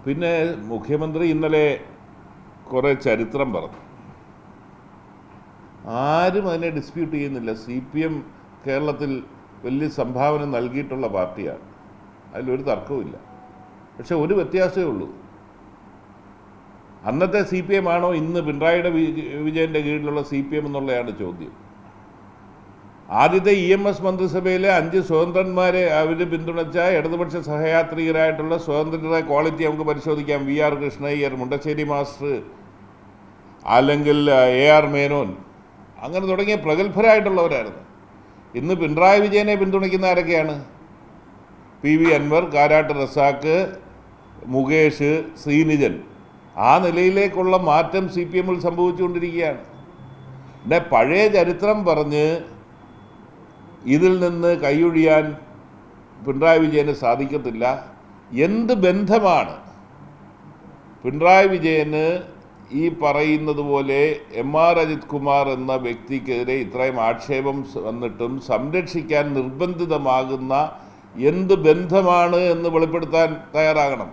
പിന്നെ മുഖ്യമന്ത്രി ഇന്നലെ കുറേ ചരിത്രം പറഞ്ഞു. ആരും അതിനെ ഡിസ്പ്യൂട്ട് ചെയ്യുന്നില്ല. CPM കേരളത്തിൽ വലിയ സംഭാവന നൽകിയിട്ടുള്ള പാർട്ടിയാണ്, അതിലൊരു തർക്കവുമില്ല. പക്ഷെ ഒരു വ്യത്യാസമേ ഉള്ളൂ, അന്നത്തെ CPM ആണോ ഇന്ന് പിണറായിയുടെ വിജയൻ്റെ കീഴിലുള്ള CPM എന്നുള്ളതാണ് ചോദ്യം. ആദ്യത്തെ EMS മന്ത്രിസഭയിലെ 5 സ്വതന്ത്രന്മാരെ അവർ പിന്തുണച്ച ഇടതുപക്ഷ സഹയാത്രികരായിട്ടുള്ള സ്വതന്ത്രരുടെ ക്വാളിറ്റി നമുക്ക് പരിശോധിക്കാം. VR കൃഷ്ണയ്യർ, മുണ്ടശ്ശേരി മാസ്റ്റർ, അല്ലെങ്കിൽ AR മേനോൻ, അങ്ങനെ തുടങ്ങിയ പ്രഗത്ഭരായിട്ടുള്ളവരായിരുന്നു. ഇന്ന് പിണറായി വിജയനെ പിന്തുണയ്ക്കുന്ന ആരൊക്കെയാണ്? PV അൻവർ, കാരാട്ട് റസാക്ക്, മുകേഷ്, ശ്രീനിജൻ. ആ നിലയിലേക്കുള്ള മാറ്റം CPM-ൽ സംഭവിച്ചുകൊണ്ടിരിക്കുകയാണ്. പിന്നെ പഴയ ചരിത്രം പറഞ്ഞ് ഇതിൽ നിന്ന് കൈയൊഴിയാൻ പിണറായി വിജയന് സാധിക്കത്തില്ല. എന്ത് ബന്ധമാണ് പിണറായി വിജയന് ഈ പറയുന്നത് പോലെ MR അജിത് കുമാർ എന്ന വ്യക്തിക്കെതിരെ ഇത്രയും ആക്ഷേപം വന്നിട്ടും സംരക്ഷിക്കാൻ നിർബന്ധിതമാകുന്ന എന്ത് ബന്ധമാണ് എന്ന് വെളിപ്പെടുത്താൻ തയ്യാറാകണം.